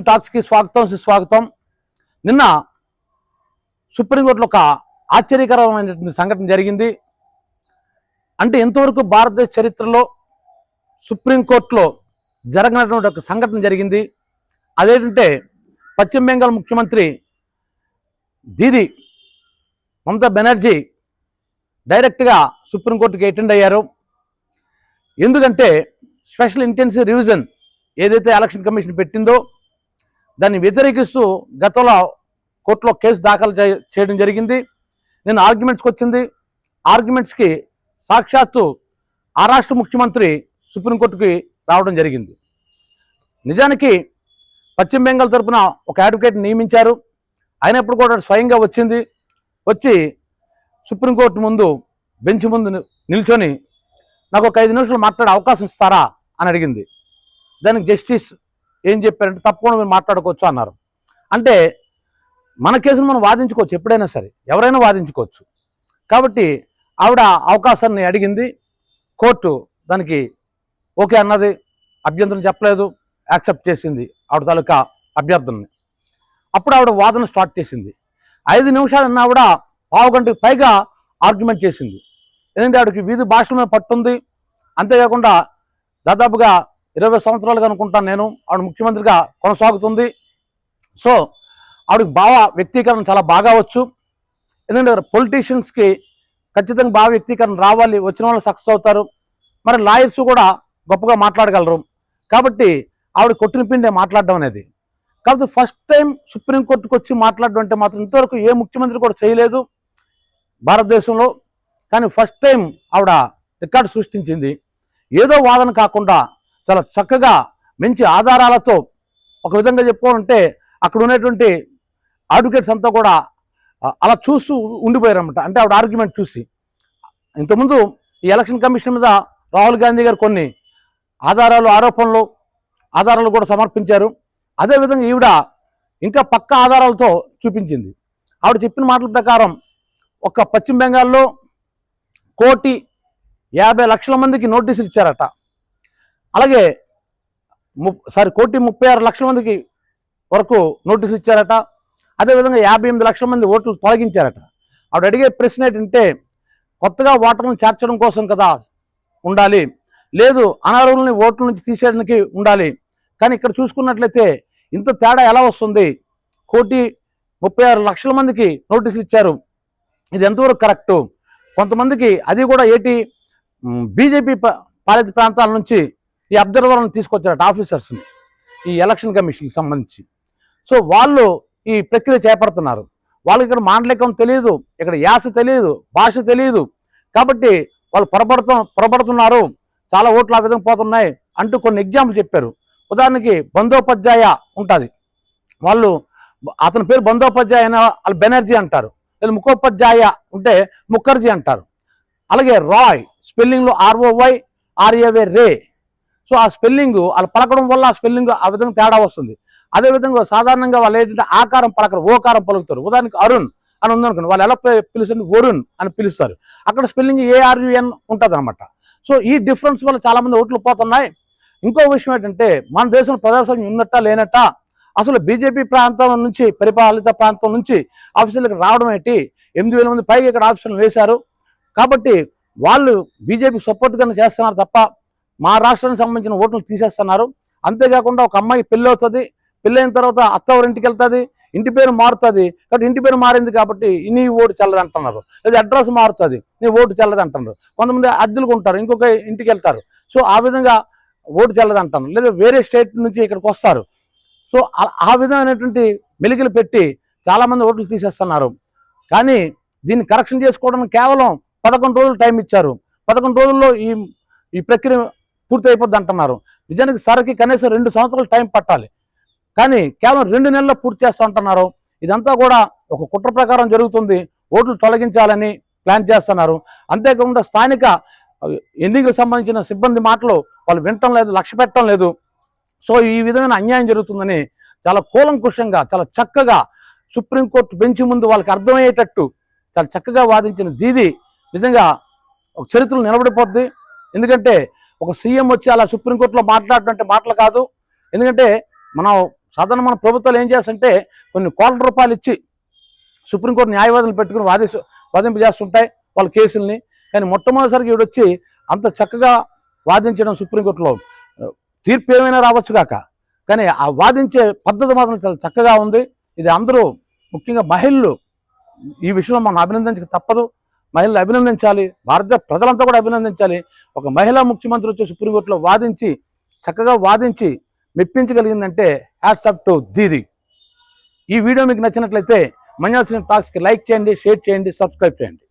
టాక్స్కి స్వాగతం సుస్వాగతం. నిన్న సుప్రీంకోర్టులో ఒక ఆశ్చర్యకరమైనటువంటి సంఘటన జరిగింది. అంటే ఇంతవరకు భారతదేశ చరిత్రలో సుప్రీంకోర్టులో జరగనటువంటి ఒక సంఘటన జరిగింది. అదేంటంటే పశ్చిమ బెంగాల్ ముఖ్యమంత్రి దీదీ మమతా బెనర్జీ డైరెక్ట్గా సుప్రీంకోర్టుకి అటెండ్ అయ్యారు. ఎందుకంటే స్పెషల్ ఇంటెన్సివ్ రివిజన్ ఏదైతే ఎలక్షన్ కమిషన్ పెట్టిందో దాన్ని వ్యతిరేకిస్తూ గతంలో కోర్టులో కేసు దాఖలు చేయడం జరిగింది. నేను ఆర్గ్యుమెంట్స్కి వచ్చింది. ఆర్గ్యుమెంట్స్కి సాక్షాత్తు ఆ రాష్ట్ర ముఖ్యమంత్రి సుప్రీంకోర్టుకి రావడం జరిగింది. నిజానికి పశ్చిమ బెంగాల్ తరఫున ఒక అడ్వకేట్ నియమించారు. అయినప్పుడు కూడా స్వయంగా వచ్చి సుప్రీంకోర్టు ముందు బెంచ్ ముందు నిల్చొని నాకు ఒక 5 నిమిషాలు మాట్లాడే అవకాశం ఇస్తారా అని అడిగింది. దానికి జస్టిస్ ఏం చెప్పారంటే తప్పకుండా మీరు మాట్లాడుకోవచ్చు అన్నారు. అంటే మన కేసును మనం వాదించుకోవచ్చు, ఎప్పుడైనా సరే ఎవరైనా వాదించుకోవచ్చు. కాబట్టి ఆవిడ అవకాశాన్ని అడిగింది. కోర్టు దానికి ఓకే అన్నది, అభ్యంతరం చెప్పలేదు, యాక్సెప్ట్ చేసింది ఆవిడ తాలూకా అభ్యర్థనని. అప్పుడు ఆవిడ వాదన స్టార్ట్ చేసింది. 5 నిమిషాలు అన్న ఆవిడ 1/2 గంటకు పైగా ఆర్గ్యుమెంట్ చేసింది. ఎందుకంటే ఆవిడకి వీధి భాషల మీద పట్టుంది. అంతేకాకుండా దాదాపుగా 20 సంవత్సరాలుగా అనుకుంటాను నేను ఆవిడ ముఖ్యమంత్రిగా కొనసాగుతుంది. సో ఆవిడకి భావ వ్యక్తీకరణ చాలా బాగా వచ్చు. ఎందుకంటే పొలిటీషియన్స్కి ఖచ్చితంగా భావ వ్యక్తీకరణ రావాలి, వచ్చిన వాళ్ళు సక్సెస్ అవుతారు. మరి లాయర్స్ కూడా గొప్పగా మాట్లాడగలరు. కాబట్టి ఆవిడ కొట్టిన పిండే మాట్లాడడం అనేది. కాబట్టి ఫస్ట్ టైం సుప్రీంకోర్టుకు వచ్చి మాట్లాడడం అంటే మాత్రం ఇంతవరకు ఏ ముఖ్యమంత్రి కూడా చేయలేదు భారతదేశంలో. కానీ ఫస్ట్ టైం ఆవిడ రికార్డు సృష్టించింది. ఏదో వాదన కాకుండా చాలా చక్కగా మంచి ఆధారాలతో, ఒక విధంగా చెప్పుకోవాలంటే అక్కడ ఉన్నటువంటి అడ్వకేట్స్ అంతా కూడా అలా చూస్తూ ఉండిపోయారన్నమాట. అంటే ఆవిడ ఆర్గ్యుమెంట్ చూసి. ఇంతకుముందు ఈ ఎలక్షన్ కమిషన్ మీద రాహుల్ గాంధీ గారు కొన్ని ఆధారాలు కూడా సమర్పించారు. అదేవిధంగా ఈవిడ ఇంకా పక్క ఆధారాలతో చూపించింది. ఆవిడ చెప్పిన మాటల ప్రకారం ఒక పశ్చిమ బెంగాల్లో 1,50,00,000 మందికి నోటీసులు ఇచ్చారట. అలాగే 1,36,00,000 మందికి వరకు నోటీసులు ఇచ్చారట. అదేవిధంగా 58 లక్షల మంది ఓట్లు తొలగించారట. ఆవిడ అడిగే ప్రశ్న ఏంటంటే కొత్తగా ఓటర్లను చేర్చడం కోసం కదా ఉండాలి, లేదు అనర్హులని ఓట్ల నుంచి తీసేయడానికి ఉండాలి. కానీ ఇక్కడ చూసుకున్నట్లయితే ఇంత తేడా ఎలా వస్తుంది? 1,36,00,000 మందికి నోటీసులు ఇచ్చారు. ఇది ఎంతవరకు కరెక్టు? కొంతమందికి అది కూడా బీజేపీ పాలిత ప్రాంతాల నుంచి ఈ అబ్జర్వర్లను తీసుకొచ్చారట, ఆఫీసర్స్ని, ఈ ఎలక్షన్ కమిషన్కి సంబంధించి. సో వాళ్ళు ఈ ప్రక్రియ చేపడుతున్నారు. వాళ్ళకి ఇక్కడ మాండలికం తెలియదు, ఇక్కడ యాస తెలియదు, భాష తెలియదు. కాబట్టి వాళ్ళు పొరపడుతున్నారు, చాలా ఓట్లు ఆ విధంగా పోతున్నాయి అంటూ కొన్ని ఎగ్జాంపుల్ చెప్పారు. ఉదాహరణకి బందోపాధ్యాయ ఉంటుంది, అతని పేరు బందోపాధ్యాయ అయినా వాళ్ళు బెనర్జీ అంటారు. లేదా ముఖోపాధ్యాయ ఉంటే ముఖర్జీ అంటారు. అలాగే రాయ్ స్పెల్లింగ్లో ROY RAY రే. సో ఆ స్పెల్లింగ్ వాళ్ళు పలకడం వల్ల ఆ స్పెల్లింగ్ ఆ విధంగా తేడా వస్తుంది. అదేవిధంగా సాధారణంగా వాళ్ళు ఏంటంటే ఆకారం పలకరు, ఓకారం పలుకుతారు. ఉదాహరణకి అరుణ్ అని ఉందనుకోండి, వాళ్ళు ఎలా పిలుస్తారు? వరుణ్ అని పిలుస్తారు. అక్కడ స్పెల్లింగ్ ARUN ఉంటుంది అనమాట. సో ఈ డిఫరెన్స్ వల్ల చాలామంది ఓట్లు పోతున్నాయి. ఇంకో విషయం ఏంటంటే మన దేశంలో ప్రజాస్వామ్యం ఉన్నట్టా లేనట్టా, అసలు బీజేపీ ప్రాంతం నుంచి, పరిపాలిత ప్రాంతం నుంచి ఆఫీసర్లకు రావడం ఏంటి? 8,000 మంది పైగా ఇక్కడ ఆఫీసర్లు వేశారు. కాబట్టి వాళ్ళు బీజేపీకి సపోర్ట్గానే చేస్తున్నారు తప్ప మా రాష్ట్రానికి సంబంధించిన ఓట్లు తీసేస్తున్నారు. అంతేకాకుండా ఒక అమ్మాయి పెళ్ళి అవుతుంది, పెళ్ళైన తర్వాత అత్తవారింటికి వెళ్తుంది, ఇంటి పేరు మారుతుంది. కాబట్టి ఇంటి పేరు మారింది కాబట్టి నీ ఓటు చెల్లదు అంటున్నారు. లేదా అడ్రస్ మారుతుంది, నీ ఓటు చెల్లదు అంటున్నారు. కొంతమంది అద్దెలకు ఉంటారు, ఇంకొక ఇంటికి వెళ్తారు. సో ఆ విధంగా ఓటు చెల్లదు అంటున్నారు. లేదా వేరే స్టేట్ నుంచి ఇక్కడికి వస్తారు. సో ఆ విధమైనటువంటి మెలికలు పెట్టి చాలామంది ఓట్లు తీసేస్తున్నారు. కానీ దీన్ని కరెక్షన్ చేసుకోవడానికి కేవలం 11 రోజులు టైం ఇచ్చారు. 11 రోజుల్లో ఈ ప్రక్రియ పూర్తి అయిపోద్ది అంటున్నారు. నిజానికి సరికి కనీసం 2 సంవత్సరాలు టైం పట్టాలి. కానీ కేవలం 2 నెలల్లో పూర్తి చేస్తూ అంటున్నారు. ఇదంతా కూడా ఒక కుట్ర ప్రకారం జరుగుతుంది. ఓట్లు తొలగించాలని ప్లాన్ చేస్తున్నారు. అంతేకాకుండా స్థానిక ఎన్నికలకు సంబంధించిన సిబ్బంది మాటలు వాళ్ళు వినటం లేదు, లక్ష్య పెట్టడం లేదు. సో ఈ విధమైన అన్యాయం జరుగుతుందని చాలా కూలంకుషంగా, చాలా చక్కగా సుప్రీంకోర్టు బెంచ్ ముందు వాళ్ళకి అర్థమయ్యేటట్టు చాలా చక్కగా వాదించిన దీదీ నిజంగా ఒక చరిత్రలో నిలబడిపోద్ది. ఎందుకంటే ఒక సీఎం వచ్చి అలా సుప్రీంకోర్టులో మాట్లాడటం అంటే మాటలు కాదు. ఎందుకంటే మనం సాధారణ మన ప్రభుత్వాలు ఏం చేస్తుంటే కొన్ని కోట్ల రూపాయలు ఇచ్చి సుప్రీంకోర్టు న్యాయవాదులు పెట్టుకుని వాదింపజేస్తుంటాయి వాళ్ళ కేసుల్ని. కానీ మొట్టమొదటిసారికి ఈవిడొచ్చి అంత చక్కగా వాదించడం సుప్రీంకోర్టులో, తీర్పు ఏమైనా రావచ్చు కాక, కానీ ఆ వాదించే పద్ధతి మాత్రం చాలా చక్కగా ఉంది. ఇది అందరూ ముఖ్యంగా మహిళలు ఈ విషయంలో మనం అభినందించక తప్పదు. మహిళలు అభినందించాలి, భారత ప్రజలంతా కూడా అభినందించాలి. ఒక మహిళా ముఖ్యమంత్రి వచ్చి సుప్రీంకోర్టులో చక్కగా వాదించి మెప్పించగలిగిందంటే హ్యాట్స్ ఆఫ్ టు దీది. ఈ వీడియో మీకు నచ్చినట్లయితే మన్యాల్ సినీ టాక్స్కి లైక్ చేయండి, షేర్ చేయండి, సబ్స్క్రైబ్ చేయండి.